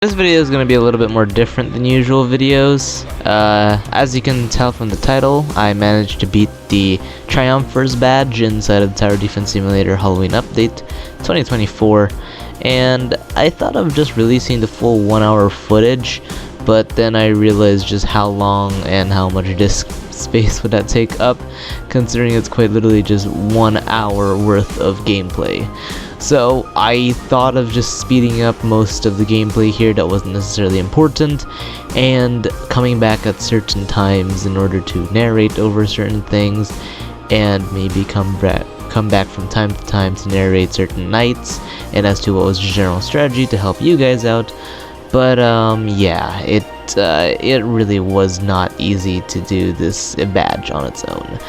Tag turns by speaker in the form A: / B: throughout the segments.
A: This video is going to be a little bit more different than usual videos. As you can tell from the title, I managed to beat the Triumphers badge inside of the Tower Defense Simulator Halloween Update 2024, and I thought of just releasing the full 1 hour footage, but then I realized just how long and how much disk space would that take up, considering it's quite literally just 1 hour worth of gameplay. So I thought of just speeding up most of the gameplay here that wasn't necessarily important, and coming back at certain times in order to narrate over certain things, and maybe come back from time to time to narrate certain nights, and as to what was the general strategy to help you guys out. But yeah, it really was not easy to do this badge on its own.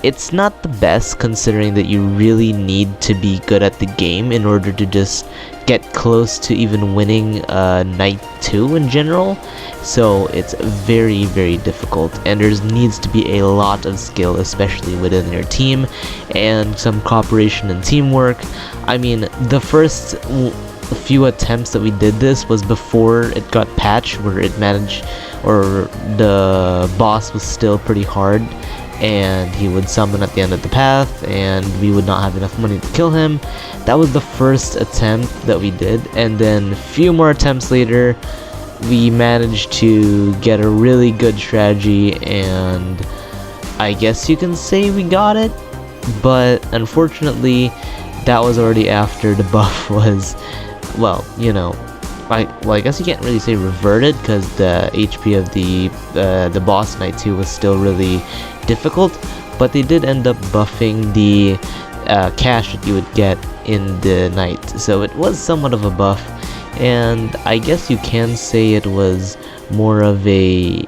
A: It's not the best, considering that you really need to be good at the game in order to just get close to even winning night 2 in general. So it's very, very difficult, and there needs to be a lot of skill, especially within your team, and some cooperation and teamwork. I mean, the first few attempts that we did this was before it got patched, where it managed, or the boss was still pretty hard, and he would summon at the end of the path, and we would not have enough money to kill him. That was the first attempt that we did, and then a few more attempts later, we managed to get a really good strategy, and I guess you can say we got it, but unfortunately, that was already after the buff was, well, you know, I guess you can't really say reverted, because the HP of the boss night 2 was still really difficult, but they did end up buffing the cash that you would get in the night, so it was somewhat of a buff, and I guess you can say it was more of a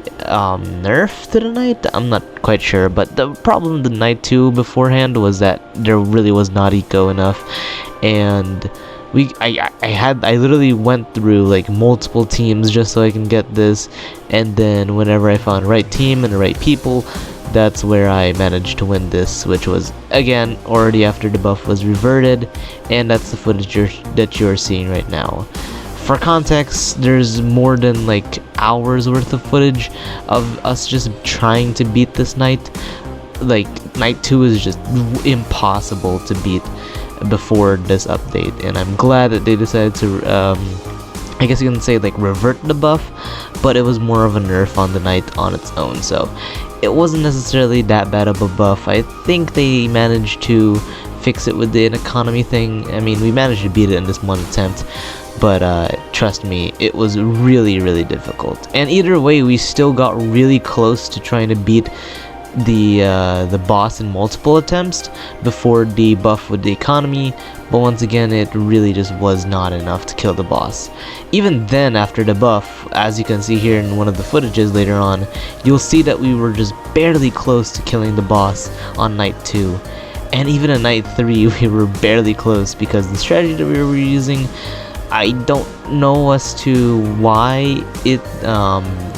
A: nerf to the night. I'm not quite sure, but the problem with the night 2 beforehand was that there really was not eco enough, and I literally went through like multiple teams just so I can get this, and then whenever I found the right team and the right people, that's where I managed to win this, which was again already after the buff was reverted, and that's the footage that you're seeing right now. For context, there's more than like hours worth of footage of us just trying to beat this night. Like, night 2 is just impossible to beat before this update, and I'm glad that they decided to I guess you can say like revert the buff, but it was more of a nerf on the night on its own, so it wasn't necessarily that bad of a buff. I think they managed to fix it with the economy thing. I mean, we managed to beat it in this one attempt, but trust me, it was really, really difficult, and either way we still got really close to trying to beat the boss in multiple attempts before the buff with the economy, but once again it really just was not enough to kill the boss. Even then, after the buff, as you can see here in one of the footages later on, you'll see that we were just barely close to killing the boss on night 2, and even in night 3 we were barely close, because the strategy that we were using, I don't know as to why it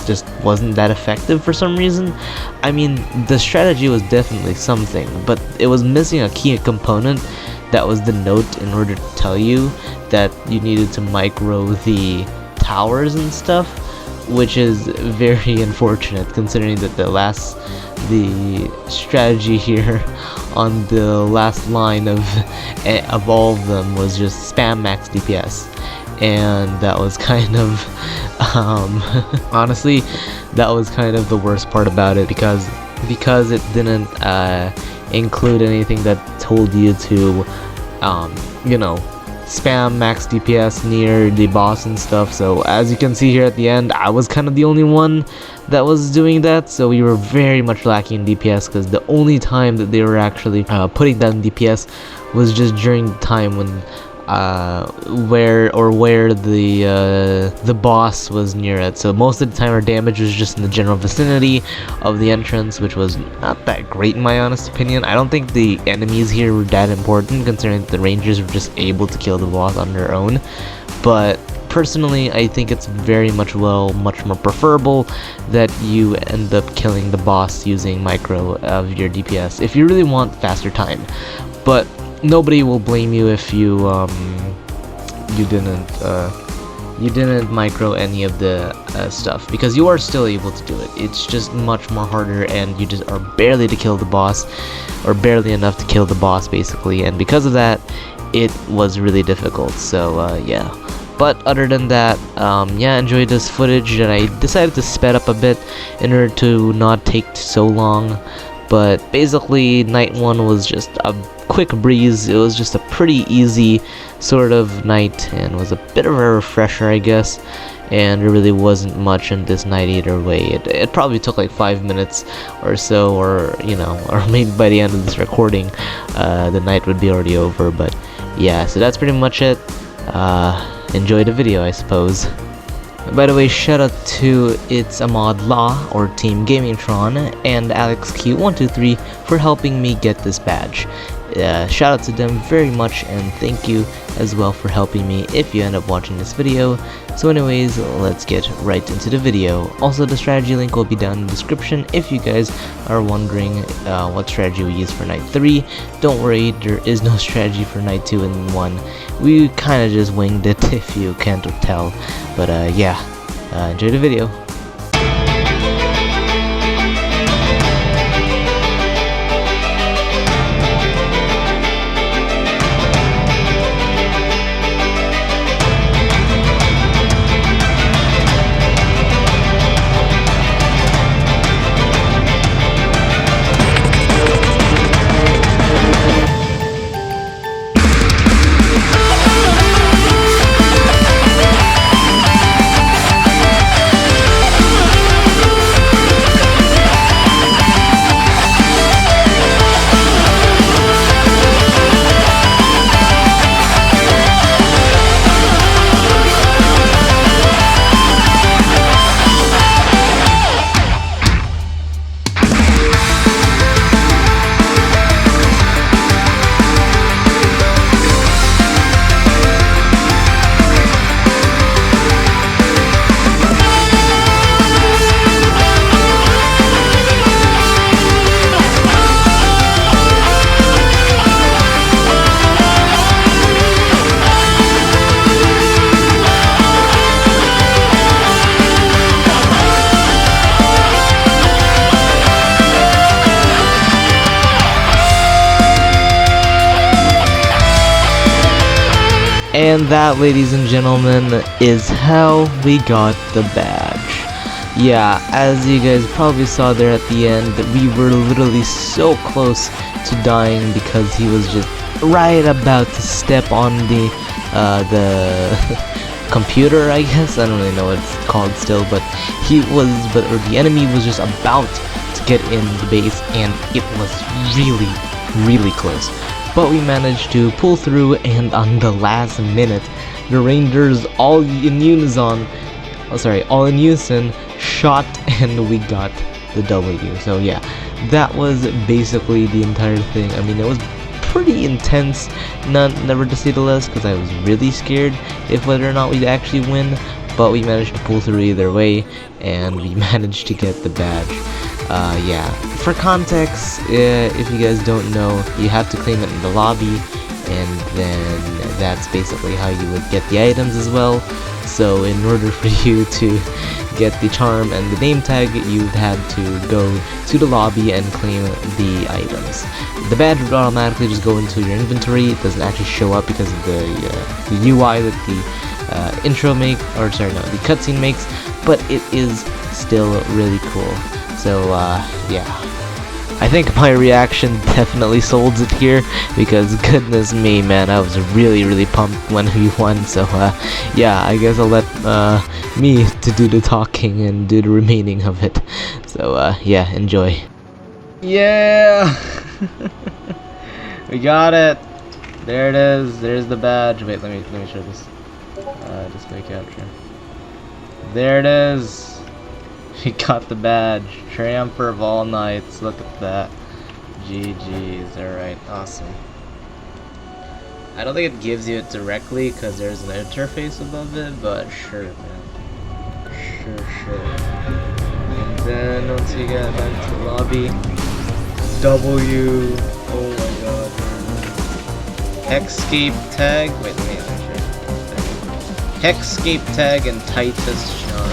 A: just wasn't that effective for some reason. I mean, the strategy was definitely something, but it was missing a key component that was the note in order to tell you that you needed to micro the towers and stuff, which is very unfortunate, considering that the strategy here on the last line of all of them was just spam max DPS, and that was kind of honestly, that was kind of the worst part about it, because it didn't include anything that told you to you know, spam max DPS near the boss and stuff. So as you can see here at the end, I was kind of the only one that was doing that, so we were very much lacking in DPS, because the only time that they were actually putting down DPS was just during the time when where the boss was near it. So most of the time our damage was just in the general vicinity of the entrance, which was not that great in my honest opinion. I don't think the enemies here were that important, considering that the rangers were just able to kill the boss on their own, but personally I think it's very much much more preferable that you end up killing the boss using micro of your DPS if you really want faster time. But nobody will blame you if you you didn't you didn't micro any of the stuff, because you are still able to do it. It's just much more harder, and you just are barely to kill the boss, or barely enough to kill the boss basically, and because of that it was really difficult. So yeah, but other than that, yeah, enjoyed this footage, and I decided to sped up a bit in order to not take so long. But basically night 1 was just a quick breeze. It was just a pretty easy sort of night, and was a bit of a refresher, I guess. And there really wasn't much in this night either way. It probably took like 5 minutes or so, or you know, or maybe by the end of this recording the night would be already over. But yeah, so that's pretty much it. Enjoy the video, I suppose. By the way, shout out to It's Ahmad Law, or TEAMGAMINGTRON, and AlexQ123 for helping me get this badge. Shout out to them very much, and thank you as well for helping me if you end up watching this video. So anyways, let's get right into the video. Also, the strategy link will be down in the description if you guys are wondering what strategy we use for night 3. Don't worry, there is no strategy for night 2 and 1. We kind of just winged it, if you can't tell. But yeah, enjoy the video. And that, ladies and gentlemen, is how we got the badge. Yeah, as you guys probably saw there at the end, we were literally so close to dying because he was just right about to step on the computer, I guess. I don't really know what it's called still, but the enemy was just about to get in the base, and it was really, really close. But we managed to pull through, and on the last minute, the Rangers all in unison shot, and we got the W. So yeah, that was basically the entire thing. I mean, it was pretty intense, never to say the least, because I was really scared if whether or not we'd actually win. But we managed to pull through either way, and we managed to get the badge. Yeah, for context, if you guys don't know, you have to claim it in the lobby, and then that's basically how you would get the items as well. So in order for you to get the charm and the name tag, you've had to go to the lobby and claim the items. The badge would automatically just go into your inventory. It doesn't actually show up because of the UI that the intro the cutscene makes, but it is still really cool. So yeah, I think my reaction definitely sold it here, because goodness me, man, I was really, really pumped when we won. So yeah, I guess I'll let me to do the talking and do the remaining of it. So yeah, enjoy. Yeah, we got it. There it is. There's the badge. Wait, let me show this. Display capture. There it is. We got the badge. Triumpher of all nights. Look at that. GG's. Alright, awesome. I don't think it gives you it directly because there's an interface above it, but sure, man. Sure. And then once you get back to the lobby, W. Oh my god. Escape tag. Wait, let me show.
B: Hexscape tag and Titus charm.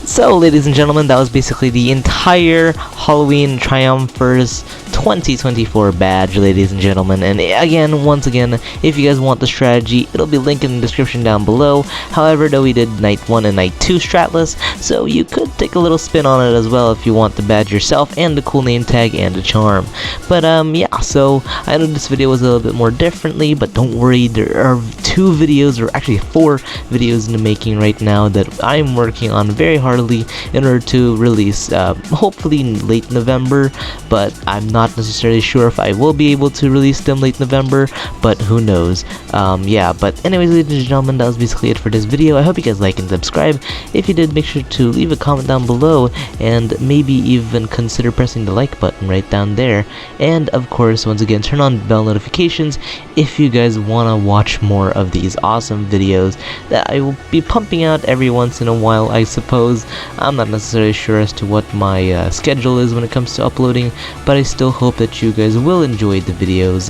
A: So, ladies and gentlemen, that was basically the entire Halloween Triumphers 2024 badge, ladies and gentlemen. And again, once again, if you guys want the strategy, it'll be linked in the description down below. However, though, we did Night 1 and Night 2 stratless, so you could take a little spin on it as well if you want the badge yourself and the cool name tag and the charm. But yeah, so I know this video was a little bit more differently, but don't worry, there are 2 videos, or actually 4 videos in the making right now that I'm working on very heartily in order to release hopefully in late November, but I'm not necessarily sure if I will be able to release them late November, but who knows. Yeah, but anyways, ladies and gentlemen, that was basically it for this video. I hope you guys like and subscribe. If you did, make sure to leave a comment down below and maybe even consider pressing the like button right down there. And of course, once again, turn on bell notifications if you guys want to watch more of these awesome videos that I will be pumping out every once in a while, I suppose. I'm not necessarily sure as to what my schedule is when it comes to uploading, but I still hope that you guys will enjoy the videos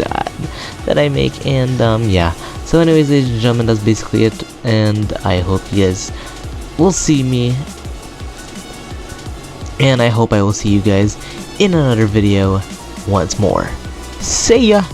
A: that I make. And yeah, so anyways, ladies and gentlemen, that's basically it, and I hope you guys will see me, and I hope I will see you guys in another video once more. See ya!